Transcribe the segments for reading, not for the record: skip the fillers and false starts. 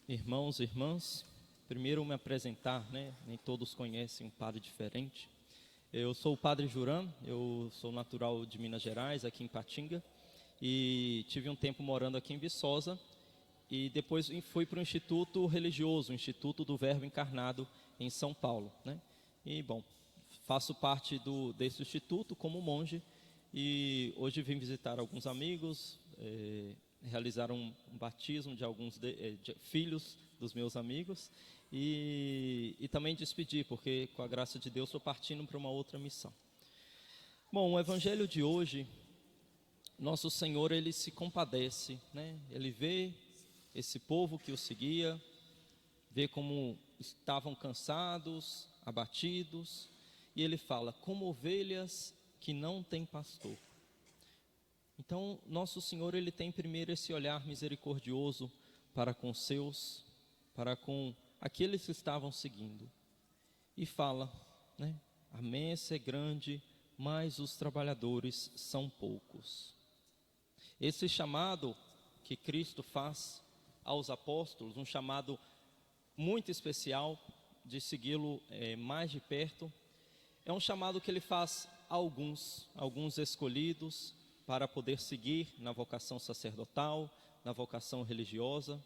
Irmãos e irmãs, primeiro me apresentar, né? Nem todos conhecem um padre diferente. Eu sou o padre Juran, eu sou natural de Minas Gerais, aqui em Patinga, e tive um tempo morando aqui em Viçosa, e depois fui para o Instituto Religioso, o Instituto do Verbo Encarnado, em São Paulo, né? E, bom, faço parte desse instituto como monge, e hoje vim visitar alguns amigos, realizar um batismo de alguns de filhos dos meus amigos e também despedir, porque com a graça de Deus estou partindo para uma outra missão. Bom, o evangelho de hoje, nosso Senhor, ele se compadece, né? Ele vê esse povo que o seguia, vê como estavam cansados, abatidos, e ele fala, como ovelhas que não têm pastor. Então, nosso Senhor, ele tem primeiro esse olhar misericordioso para com os seus, para com aqueles que estavam seguindo. E fala, né? A messe é grande, mas os trabalhadores são poucos. Esse chamado que Cristo faz aos apóstolos, um chamado muito especial de segui-lo mais de perto, é um chamado que ele faz a alguns escolhidos, para poder seguir na vocação sacerdotal, na vocação religiosa,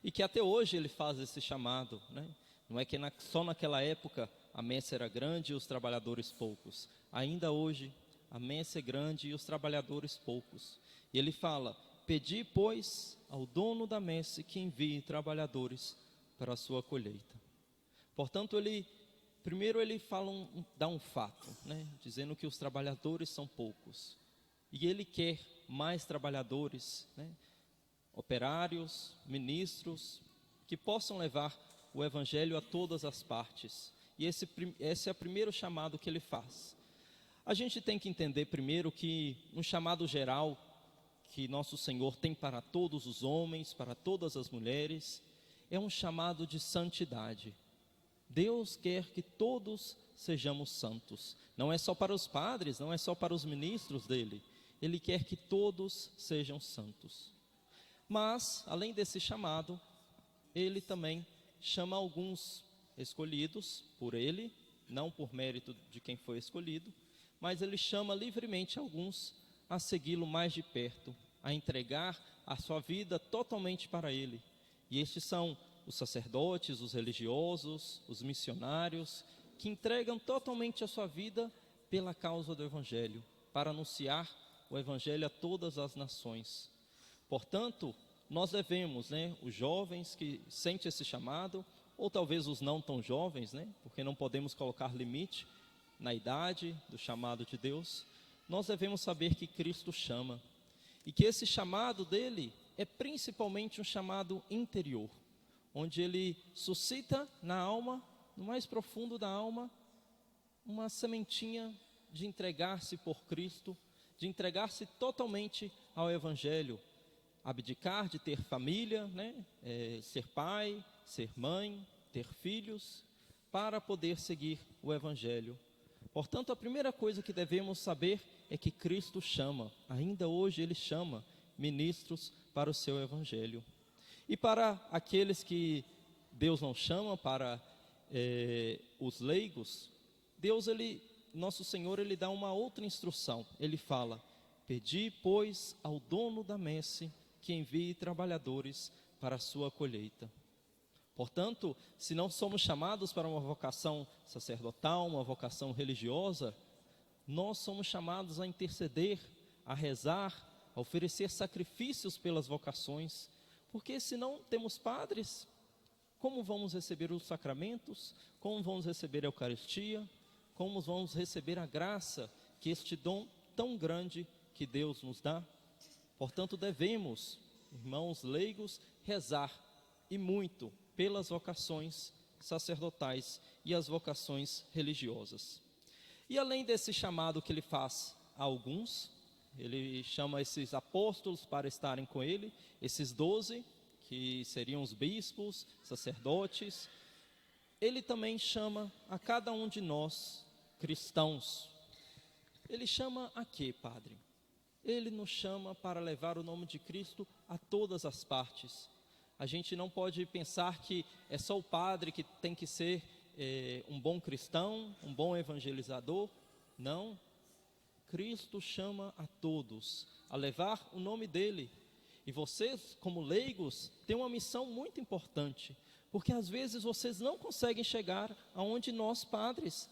e que até hoje ele faz esse chamado, né? Não é que só naquela época a messe era grande e os trabalhadores poucos. Ainda hoje a messe é grande e os trabalhadores poucos. E ele fala, pedi, pois, ao dono da messe que envie trabalhadores para a sua colheita. Portanto, primeiro ele dá um fato, né? Dizendo que os trabalhadores são poucos. E ele quer mais trabalhadores, né? Operários, ministros, que possam levar o evangelho a todas as partes. E esse é o primeiro chamado que ele faz. A gente tem que entender primeiro que um chamado geral que nosso Senhor tem para todos os homens, para todas as mulheres, é um chamado de santidade. Deus quer que todos sejamos santos. Não é só para os padres, não é só para os ministros dele. Ele quer que todos sejam santos. Mas, além desse chamado, ele também chama alguns escolhidos por ele, não por mérito de quem foi escolhido, mas ele chama livremente alguns a segui-lo mais de perto, a entregar a sua vida totalmente para ele. E estes são os sacerdotes, os religiosos, os missionários, que entregam totalmente a sua vida pela causa do evangelho, para anunciar o evangelho a todas as nações. Portanto, nós devemos, né, os jovens que sentem esse chamado, ou talvez os não tão jovens, né, porque não podemos colocar limite na idade do chamado de Deus, nós devemos saber que Cristo chama, e que esse chamado dele é principalmente um chamado interior, onde ele suscita na alma, no mais profundo da alma, uma sementinha de entregar-se por Cristo, de entregar-se totalmente ao evangelho, abdicar de ter família, né? Ser pai, ser mãe, ter filhos, para poder seguir o evangelho. Portanto, a primeira coisa que devemos saber é que Cristo chama, ainda hoje ele chama ministros para o seu evangelho. E para aqueles que Deus não chama, para os leigos, nosso Senhor, ele dá uma outra instrução. Ele fala, pedi, pois, ao dono da messe que envie trabalhadores para a sua colheita. Portanto, se não somos chamados para uma vocação sacerdotal, uma vocação religiosa, nós somos chamados a interceder, a rezar, a oferecer sacrifícios pelas vocações, porque se não temos padres, como vamos receber os sacramentos? Como vamos receber a Eucaristia? Como vamos receber a graça, que este dom tão grande que Deus nos dá? Portanto, devemos, irmãos leigos, rezar e muito pelas vocações sacerdotais e as vocações religiosas. E além desse chamado que ele faz a alguns, ele chama esses apóstolos para estarem com ele, esses 12, que seriam os bispos, sacerdotes. Ele também chama a cada um de nós, cristãos. Ele chama a quê, Padre? Ele nos chama para levar o nome de Cristo a todas as partes, A gente não pode pensar que é só o padre que tem que ser um bom cristão, um bom evangelizador. Não. Cristo chama a todos a levar o nome dele. E vocês, como leigos, têm uma missão muito importante, porque às vezes vocês não conseguem chegar aonde nós padres,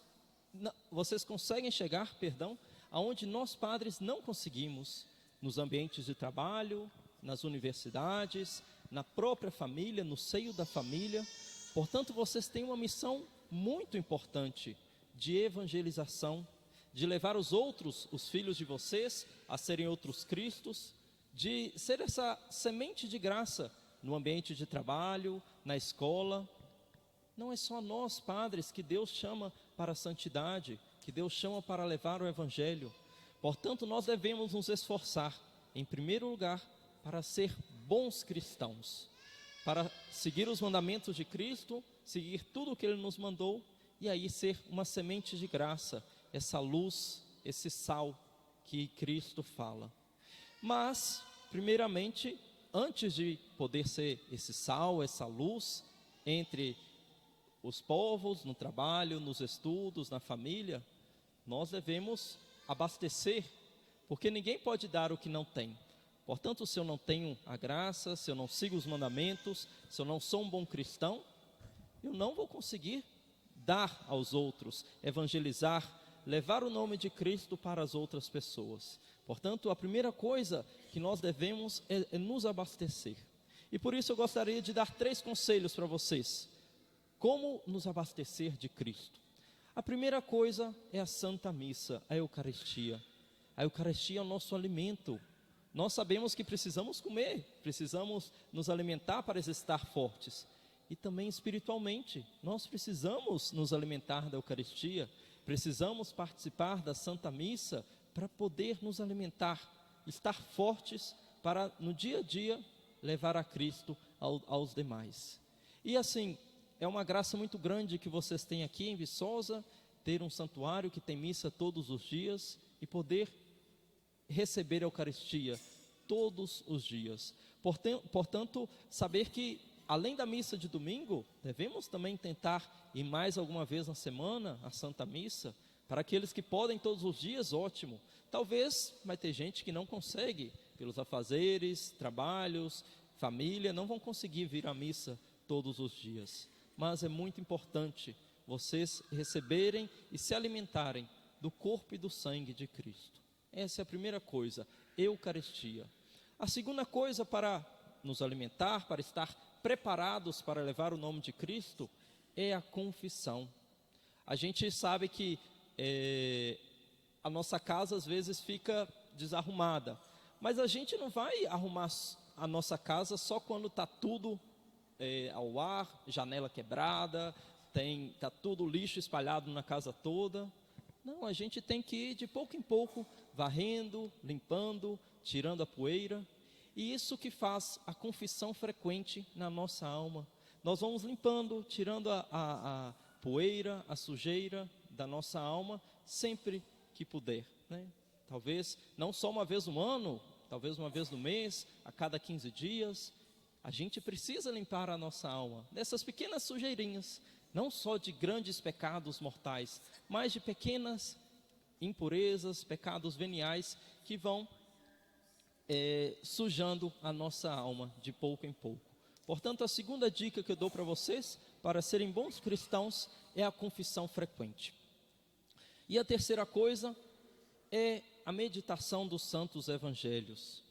aonde nós padres não conseguimos, nos ambientes de trabalho, nas universidades, na própria família, no seio da família. Portanto, vocês têm uma missão muito importante de evangelização, de levar os outros, os filhos de vocês, a serem outros cristos, de ser essa semente de graça no ambiente de trabalho, na escola. Não é só nós, padres, que Deus chama para a santidade, que Deus chama para levar o evangelho. Portanto, nós devemos nos esforçar, em primeiro lugar, para ser bons cristãos, para seguir os mandamentos de Cristo, seguir tudo o que Ele nos mandou, e aí ser uma semente de graça, essa luz, esse sal que Cristo fala. Mas, primeiramente, antes de poder ser esse sal, essa luz, entre os povos, no trabalho, nos estudos, na família, nós devemos abastecer, porque ninguém pode dar o que não tem. Portanto, se eu não tenho a graça, se eu não sigo os mandamentos, se eu não sou um bom cristão, eu não vou conseguir dar aos outros, evangelizar, levar o nome de Cristo para as outras pessoas. Portanto, a primeira coisa que nós devemos é nos abastecer. E por isso eu gostaria de dar 3 conselhos para vocês. Como nos abastecer de Cristo? A primeira coisa é a Santa Missa, a Eucaristia. A Eucaristia é o nosso alimento. Nós sabemos que precisamos comer, precisamos nos alimentar para estar fortes. E também espiritualmente, nós precisamos nos alimentar da Eucaristia, precisamos participar da Santa Missa para poder nos alimentar, estar fortes para no dia a dia levar a Cristo aos demais. E assim, é uma graça muito grande que vocês têm aqui em Viçosa, ter um santuário que tem missa todos os dias e poder receber a Eucaristia todos os dias. Portanto, saber que além da missa de domingo, devemos também tentar ir mais alguma vez na semana à Santa Missa. Para aqueles que podem todos os dias, ótimo. Talvez vai ter gente que não consegue, pelos afazeres, trabalhos, família, não vão conseguir vir à missa todos os dias. Mas é muito importante vocês receberem e se alimentarem do corpo e do sangue de Cristo. Essa é a primeira coisa, Eucaristia. A segunda coisa para nos alimentar, para estar preparados para levar o nome de Cristo, é a confissão. A gente sabe que a nossa casa às vezes fica desarrumada, mas a gente não vai arrumar a nossa casa só quando está tudo ao ar, janela quebrada, está tudo lixo espalhado na casa toda. Não, a gente tem que ir de pouco em pouco, varrendo, limpando, tirando a poeira. E isso que faz a confissão frequente na nossa alma. Nós vamos limpando, tirando a poeira, a sujeira da nossa alma, sempre que puder, né? Talvez não só uma vez no ano, talvez uma vez no mês, a cada 15 dias. A gente precisa limpar a nossa alma dessas pequenas sujeirinhas, não só de grandes pecados mortais, mas de pequenas impurezas, pecados veniais que vão sujando a nossa alma de pouco em pouco. Portanto, a segunda dica que eu dou para vocês, para serem bons cristãos, é a confissão frequente. E a terceira coisa é a meditação dos santos evangelhos.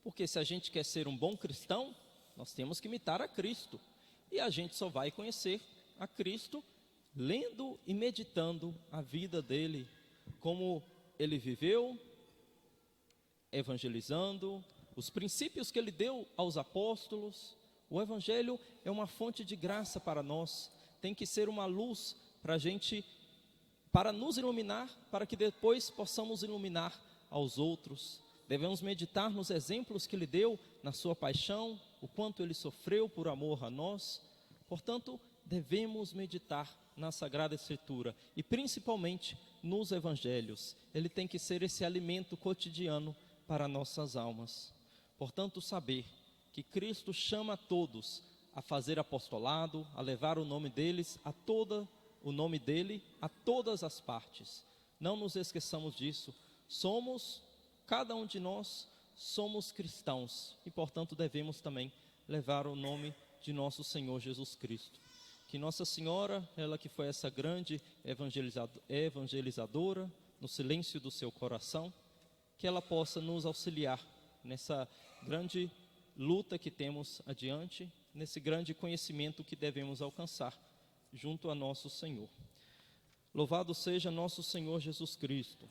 Porque se a gente quer ser um bom cristão, nós temos que imitar a Cristo. E a gente só vai conhecer a Cristo lendo e meditando a vida dele, como ele viveu, evangelizando, os princípios que ele deu aos apóstolos. O evangelho é uma fonte de graça para nós, tem que ser uma luz para a gente, para nos iluminar, para que depois possamos iluminar aos outros. Devemos meditar nos exemplos que ele deu na sua paixão, o quanto ele sofreu por amor a nós. Portanto, devemos meditar na Sagrada Escritura e principalmente nos evangelhos. Ele tem que ser esse alimento cotidiano para nossas almas. Portanto, saber que Cristo chama a todos a fazer apostolado, a levar o nome deles o nome dele a todas as partes. Não nos esqueçamos disso. Cada um de nós somos cristãos e, portanto, devemos também levar o nome de nosso Senhor Jesus Cristo. Que Nossa Senhora, ela que foi essa grande evangelizadora, no silêncio do seu coração, que ela possa nos auxiliar nessa grande luta que temos adiante, nesse grande conhecimento que devemos alcançar junto a nosso Senhor. Louvado seja nosso Senhor Jesus Cristo.